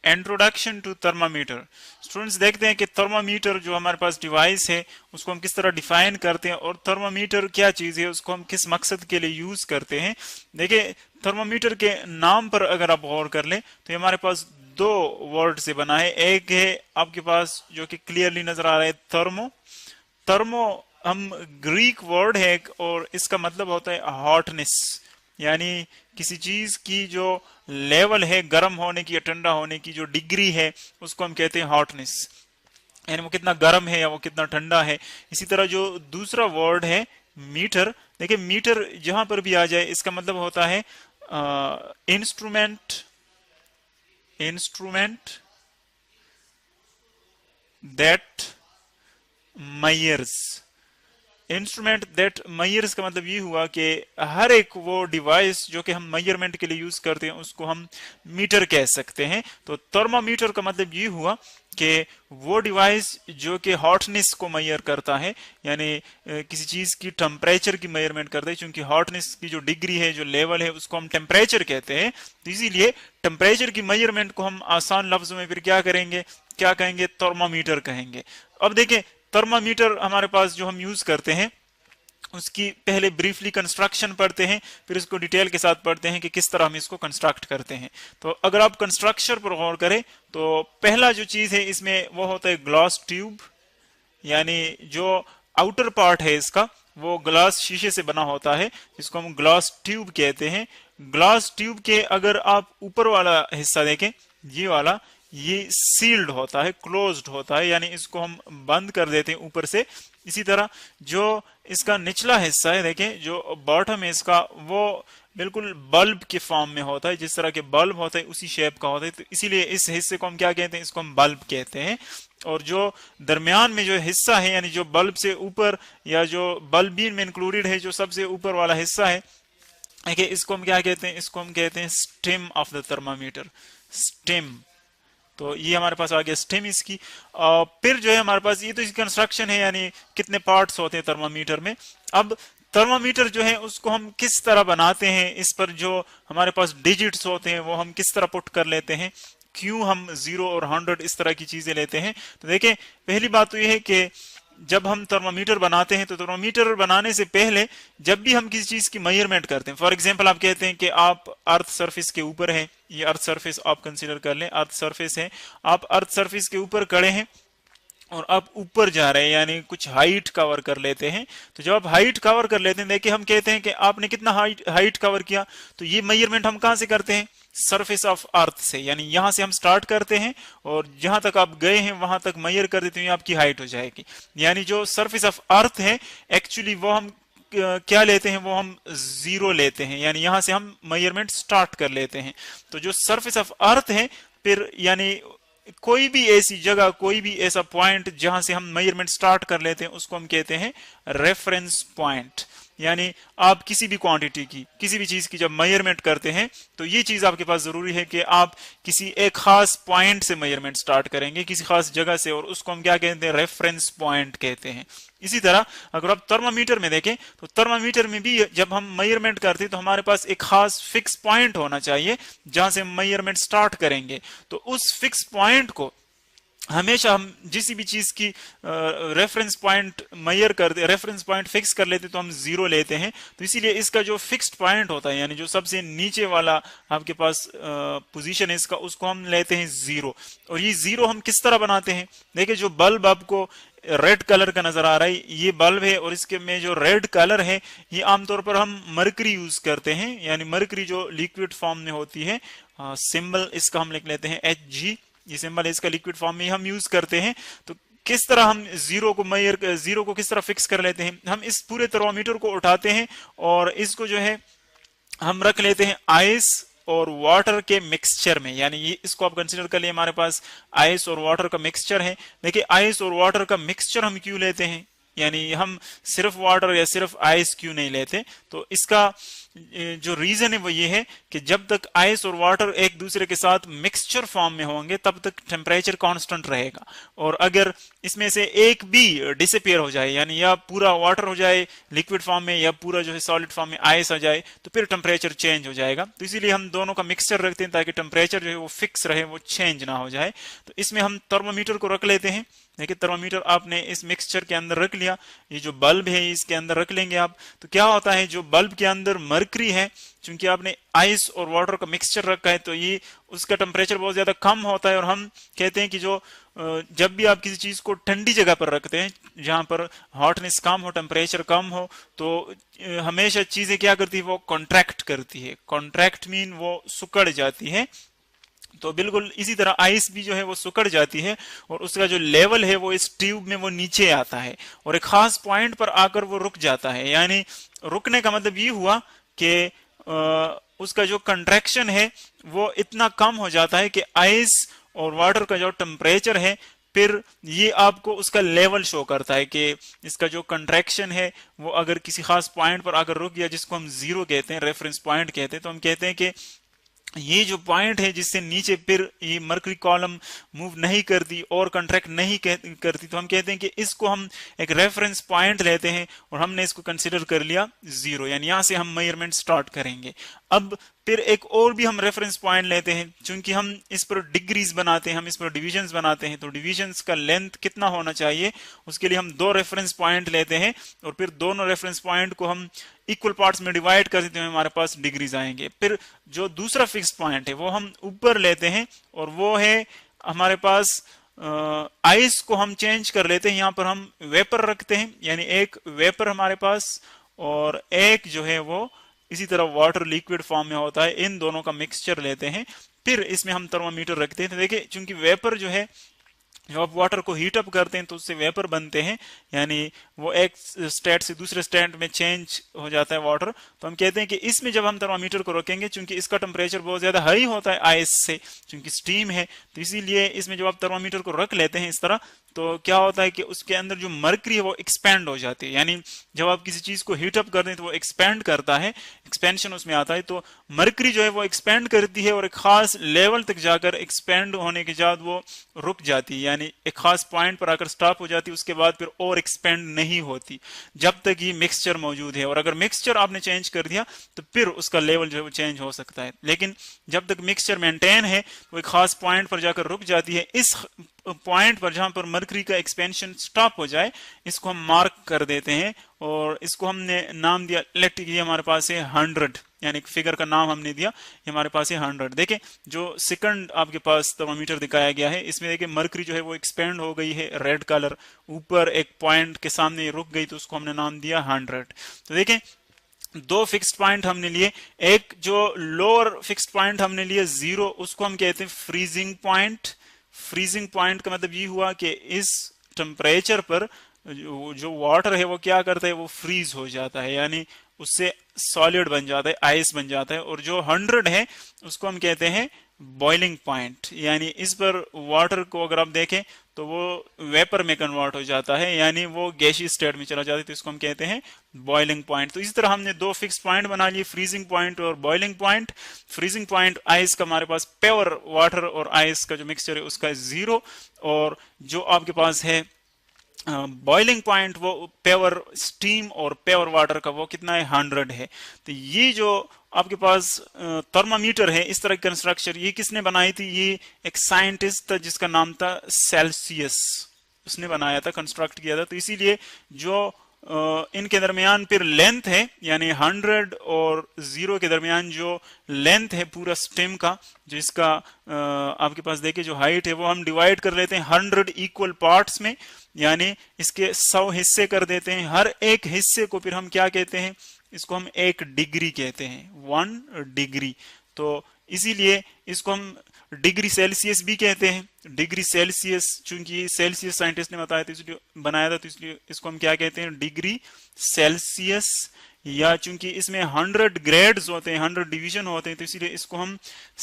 Introduction to thermometer. Students देखते हैं कि थर्मामीटर जो हमारे पास डिवाइस है उसको हम किस तरह डिफाइन करते हैं और थर्मामीटर क्या चीज है, उसको हम किस मकसद के लिए यूज करते हैं। देखिए थर्मामीटर के नाम पर अगर आप गौर कर लें तो ये हमारे पास दो वर्ड से बना है। एक है आपके पास जो कि क्लियरली नजर आ रहा है थर्मो। थर्मो हम ग्रीक वर्ड है और इसका मतलब होता है हॉटनेस, यानी किसी चीज की जो लेवल है गर्म होने की या ठंडा होने की जो डिग्री है उसको हम कहते हैं हॉटनेस, यानी वो कितना गर्म है या वो कितना ठंडा है। इसी तरह जो दूसरा वर्ड है मीटर, देखिए मीटर जहां पर भी आ जाए इसका मतलब होता है instrument, instrument that measures। Instrument that measures का मतलब ये हुआ कि हर एक वो डिवाइस जो कि हम मेजरमेंट के लिए यूज करते हैं उसको हम मीटर कह सकते हैं। तो थर्मामीटर का मतलब ये हुआ कि वो डिवाइस जो कि हॉटनेस को मेजर करता है, यानी किसी चीज की टेम्परेचर की मेजरमेंट करता है। क्योंकि हॉटनेस की जो डिग्री है, जो लेवल है, उसको हम टेम्परेचर कहते हैं, तो इसीलिए टेम्परेचर की मेजरमेंट को हम आसान लफ्जों में फिर क्या करेंगे, क्या कहेंगे, थर्मामीटर कहेंगे। अब देखें थर्मामीटर हमारे पास जो हम यूज करते हैं उसकी पहले ब्रीफली कंस्ट्रक्शन पढ़ते हैं, फिर इसको डिटेल के साथ पढ़ते हैं कि किस तरह हम इसको कंस्ट्रक्ट करते हैं। तो अगर आप कंस्ट्रक्शन पर गौर करें तो पहला जो चीज है इसमें वो होता है ग्लास ट्यूब, यानी जो आउटर पार्ट है इसका वो ग्लास शीशे से बना होता है, जिसको हम ग्लास ट्यूब कहते हैं। ग्लास ट्यूब के अगर आप ऊपर वाला हिस्सा देखें, ये वाला, ये सील्ड होता है, क्लोज्ड होता है, यानी इसको हम बंद कर देते हैं ऊपर से। इसी तरह जो इसका निचला हिस्सा है, देखें जो बॉटम है इसका, वो बिल्कुल बल्ब के फॉर्म में होता है, जिस तरह के बल्ब होता है उसी शेप का होता है, तो इसीलिए इस हिस्से को हम क्या कहते हैं, इसको हम बल्ब कहते हैं। और जो दरमियान में जो हिस्सा है, यानी जो बल्ब से ऊपर या जो बल्बीन में इंक्लूडेड है, जो सबसे ऊपर वाला हिस्सा है, इसको हम क्या कहते हैं, इसको हम कहते हैं stem of the thermometer, stem. तो ये हमारे पास आ गया स्टेम इसकी। फिर जो है हमारे पास ये तो इसकी कंस्ट्रक्शन है, यानी कितने पार्ट्स होते हैं थर्मामीटर में। अब थर्मामीटर जो है उसको हम किस तरह बनाते हैं, इस पर जो हमारे पास डिजिट्स होते हैं वो हम किस तरह पुट कर लेते हैं, क्यों हम 0 और 100 इस तरह की चीजें लेते हैं। तो देखें पहली बात तो ये है कि जब हम थर्मामीटर बनाते हैं तो थर्मामीटर बनाने से पहले जब भी हम किसी चीज की मेजरमेंट करते हैं, फॉर एग्जांपल आप कहते हैं कि आप अर्थ सरफेस के ऊपर हैं, ये अर्थ सरफेस आप कंसीडर कर लें, अर्थ सरफेस है, आप अर्थ सरफेस के ऊपर खड़े हैं और आप ऊपर जा रहे हैं, यानी कुछ हाइट कवर कर लेते हैं। तो जब आप हाइट कवर कर लेते हैं, देखिए हम कहते हैं कि आपने कितना हाइट कवर किया, तो ये मेजरमेंट हम कहां से करते हैं, सरफेस ऑफ अर्थ से, यानी यहां से हम स्टार्ट करते हैं और जहां तक आप गए हैं वहां तक मेजर कर देते हैं, आपकी हाइट हो जाएगी। यानी जो सरफेस ऑफ अर्थ है एक्चुअली वो हम क्या लेते हैं, वो हम 0 लेते हैं, यानी यहां से हम मेजरमेंट स्टार्ट कर लेते हैं। तो जो सरफेस ऑफ अर्थ है, फिर यानी कोई भी ऐसी जगह, कोई भी ऐसा पॉइंट जहां से हम मेजरमेंट स्टार्ट कर लेते हैं उसको हम कहते हैं रेफरेंस पॉइंट। यानी आप किसी भी क्वांटिटी की, किसी भी चीज की जब मेजरमेंट करते हैं तो ये चीज आपके पास जरूरी है कि आप किसी एक खास पॉइंट से मेजरमेंट स्टार्ट करेंगे, किसी खास जगह से, और उसको हम क्या कहते हैं, रेफरेंस पॉइंट कहते हैं। इसी तरह अगर आप थर्मामीटर में देखें तो थर्मामीटर में भी जब हम मेजरमेंट करते हैं तो हमारे पास एक खास फिक्स पॉइंट होना चाहिए जहां से हम मेजरमेंट स्टार्ट करेंगे। तो उस फिक्स पॉइंट को हमेशा हम जिस भी चीज की रेफरेंस पॉइंट मेजर कर दे, रेफरेंस पॉइंट फिक्स कर लेते तो हम 0 लेते हैं। तो इसीलिए इसका जो फिक्स्ड पॉइंट होता है, यानी जो सबसे नीचे वाला आपके पास पोजीशन है इसका, उसको हम लेते हैं 0। और ये 0 हम किस तरह बनाते हैं, देखिए जो बल्ब आपको रेड कलर का नजर आ रहा है, ये बल्ब है, और इसके में जो रेड कलर है ये आमतौर पर हम मरकरी यूज करते हैं, यानी मरकरी जो लिक्विड फॉर्म में होती है, सिंबल इसका हम लिख लेते हैं Hg, ये सिंबल इसका लिक्विड फॉर्म में हम यूज करते हैं। तो किस तरह हम 0 को किस तरह फिक्स कर लेते हैं, हम इस पूरे थर्मामीटर को उठाते हैं और इसको जो है हम रख लेते हैं आइस और वाटर के मिक्सचर में, यानी ये इसको आप कंसीडर कर लिए हमारे पास आइस और वाटर का मिक्सचर है। देखिए आइस और वाटर का मिक्सचर हम क्यों लेते हैं, यानी हम सिर्फ वाटर या सिर्फ आइस क्यों नहीं लेते, तो इसका जो रीजन है वो ये है कि जब तक आइस और वाटर एक दूसरे के साथ मिक्सचर फॉर्म में होंगे तब तक टेम्परेचर कांस्टेंट रहेगा, और अगर इसमें से एक भी डिसअपियर हो जाए, यानी या पूरा वाटर हो जाए लिक्विड फॉर्म में या पूरा जो है सॉलिड फॉर्म में आइस आ जाए, तो फिर टेम्परेचर चेंज हो जाएगा। तो इसीलिए हम दोनों का मिक्सचर रखते हैं ताकि टेम्परेचर जो है वो फिक्स रहे, वो चेंज ना हो जाए। तो इसमें हम थर्मोमीटर को रख लेते हैं। देखिए थर्मोमीटर आपने इस मिक्सचर के अंदर रख लिया, ये जो बल्ब है इसके अंदर रख लेंगे आप। तो क्या होता है, जो बल्ब के अंदर मर्करी है, चूंकि आपने आइस और वाटर का मिक्सचर रखा है तो ये उसका टेम्परेचर बहुत ज्यादा कम होता है, और हम कहते हैं कि जो जब भी आप किसी चीज को ठंडी जगह पर रखते हैं जहां पर हॉटनेस कम हो, टेम्परेचर कम हो, तो हमेशा चीजें क्या करती है, वो कॉन्ट्रैक्ट करती है। कॉन्ट्रैक्ट मीन वो सुकड़ जाती है। तो बिल्कुल इसी तरह आइस भी जो है वो सुकड़ जाती है, और उसका जो लेवल है वो इस ट्यूब में वो नीचे आता है और एक खास पॉइंट पर आकर वो रुक जाता है। यानी रुकने का मतलब ये हुआ कि उसका जो कंट्रैक्शन है वो इतना कम हो जाता है कि आइस और वाटर का जो टेम्परेचर है, फिर ये आपको उसका लेवल शो करता है कि इसका जो कंट्रैक्शन है वो अगर किसी खास पॉइंट पर अगर रुक गया, जिसको हम जीरो कहते हैं, रेफरेंस पॉइंट कहते हैं, तो हम कहते हैं कि ये जो पॉइंट है जिससे नीचे फिर ये मर्करी कॉलम मूव नहीं करती और कंट्रैक्ट नहीं करती, तो हम कहते हैं कि इसको हम एक रेफरेंस पॉइंट लेते हैं और हमने इसको कंसिडर कर लिया जीरो, यानी यहां से हम मेजरमेंट स्टार्ट करेंगे। अब फिर एक और भी हम रेफरेंस पॉइंट लेते हैं, चूंकि हम इस पर डिग्रीज बनाते हैं, हम इस पर डिविजन्स बनाते हैं, तो डिविजन्स का लेंथ कितना होना चाहिए उसके लिए हम दो रेफरेंस पॉइंट लेते हैं, और फिर दोनों रेफरेंस पॉइंट को हम इक्वल पार्ट्स में डिवाइड कर देते हैं, हमारे पास डिग्रीज आएंगे। फिर जो दूसरा फिक्स्ड पॉइंट है वो हम ऊपर लेते हैं, और वो है हमारे पास आइस को हम चेंज कर लेते हैं, यहां पर हम वेपर रखते हैं, यानी एक वेपर हमारे पास और एक जो है वो इसी तरह वाटर लिक्विड फॉर्म में होता है, इन दोनों का मिक्सचर लेते हैं। फिर इसमें हम थर्मामीटर रखते हैं। तो देखिए चूंकि वेपर जो है, जब आप वाटर को हीट अप करते हैं तो उससे वेपर बनते हैं, यानी वो एक स्टेट से दूसरे स्टेट में चेंज हो जाता है वाटर। तो हम कहते हैं कि इसमें जब हम थर्मामीटर को रखेंगे, चूंकि इसका टेम्परेचर बहुत ज्यादा हाई होता है आइस से, चूंकि स्टीम है, तो इसीलिए इसमें जब आप थर्मामीटर को रख लेते हैं इस तरह, तो क्या होता है कि उसके अंदर जो मर्करी है वो एक्सपैंड हो जाती है। यानी जब आप किसी चीज को हीट अप करते हैं तो वो एक्सपैंड करता है, एक्सपेंशन उसमें आता है। तो मर्करी जो है वो एक्सपैंड करती है और एक खास लेवल तक जाकर एक्सपैंड होने के बाद वो रुक जाती है, यानी एक खास पॉइंट पर आकर स्टॉप हो जाती है। उसके बाद फिर और एक्सपेंड नहीं होती जब तक ये मिक्सचर मौजूद है, और अगर मिक्सचर आपने चेंज कर दिया तो फिर उसका लेवल जो है वो चेंज हो सकता है। लेकिन जब तक मिक्सचर मेंटेन है वो एक खास पॉइंट पर जाकर रुक जाती है। इस पॉइंट पर जहां पर मर्करी का एक्सपेंशन स्टॉप हो जाए, इसको हम मार्क कर देते हैं, और इसको हमने नाम दिया इलेक्ट्रिक, ये हमारे पास है 100, यानी फिगर का नाम हमने दिया, ये हमारे पास है 100। देखें जो सेकंड आपके पास थर्मामीटर दिखाया गया है, इसमें देखिए मर्करी जो है वो एक्सपेंड हो गई है, रेड कलर ऊपर एक पॉइंट के सामने रुक गई, तो उसको हमने नाम दिया 100। तो देखें दो फिक्स्ड पॉइंट हमने लिए, एक जो लोअर फिक्स्ड पॉइंट हमने लिए जीरो, उसको हम कहते हैं फ्रीजिंग पॉइंट। फ्रीजिंग पॉइंट का मतलब ये हुआ कि इस टेम्परेचर पर जो वाटर है वो क्या करता है, वो फ्रीज हो जाता है, यानी उससे सॉलिड बन जाता है, आइस बन जाता है। और जो 100 है उसको हम कहते हैं बॉइलिंग पॉइंट, यानी इस पर वाटर को अगर आप देखें तो वो वेपर में कन्वर्ट हो जाता है, यानी वो गैसीय स्टेट में चला जाता है, तो इसको हम कहते हैं बॉइलिंग पॉइंट। तो इस तरह हमने दो फिक्स पॉइंट बना लिए, फ्रीजिंग पॉइंट और boiling point. Freezing point ice का हमारे पास प्योर वाटर और आइस का जो मिक्सचर है उसका जीरो, और जो आपके पास है बॉइलिंग पॉइंट वो प्योर स्टीम और प्योर वाटर का वो कितना है, 100 है। तो ये जो आपके पास थर्मामीटर है इस तरह की कंस्ट्रक्चर, ये किसने बनाई थी, ये एक साइंटिस्ट था जिसका नाम था सेल्सियस, उसने बनाया था, कंस्ट्रक्ट किया था। तो इसीलिए जो इनके दरमियान फिर लेंथ है, यानी 100 और 0 के दरमियान जो लेंथ है पूरा स्टेम का, जो इसका आपके पास देखिए जो हाइट है वो हम डिवाइड कर लेते हैं 100 इक्वल पार्ट्स में, यानी इसके 100 हिस्से कर देते हैं। हर एक हिस्से को फिर हम क्या कहते हैं, इसको हम 1 डिग्री कहते हैं, 1 डिग्री। तो इसीलिए इसको हम डिग्री सेल्सियस भी कहते हैं। डिग्री सेल्सियस चूंकि सेल्सियस साइंटिस्ट ने बताया था इसलिए बनाया था, तो इसलिए इसको हम क्या कहते हैं, डिग्री सेल्सियस। या चूंकि इसमें 100 ग्रेड्स होते हैं, 100 डिवीजन होते हैं, तो इसीलिए इसको हम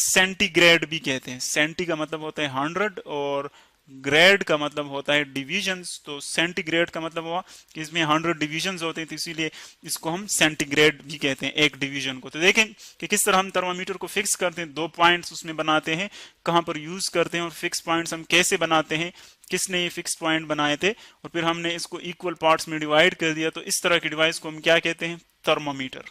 सेंटीग्रेड भी कहते हैं। सेंटी का मतलब होता है 100 और ग्रेड का मतलब होता है डिविजन्स, तो सेंटीग्रेड का मतलब हुआ कि इसमें 100 डिविजन्स होते हैं, तो इसीलिए इसको हम सेंटीग्रेड भी कहते हैं एक डिवीजन को। तो देखें कि किस तरह हम थर्मामीटर को फिक्स करते हैं, 2 पॉइंट्स उसमें बनाते हैं, कहां पर यूज करते हैं और फिक्स पॉइंट्स हम कैसे बनाते हैं, किसने ये फिक्स पॉइंट बनाए थे, और फिर हमने इसको इक्वल पार्ट्स में डिवाइड कर दिया। तो इस तरह के डिवाइस को हम क्या कहते हैं, थर्मामीटर।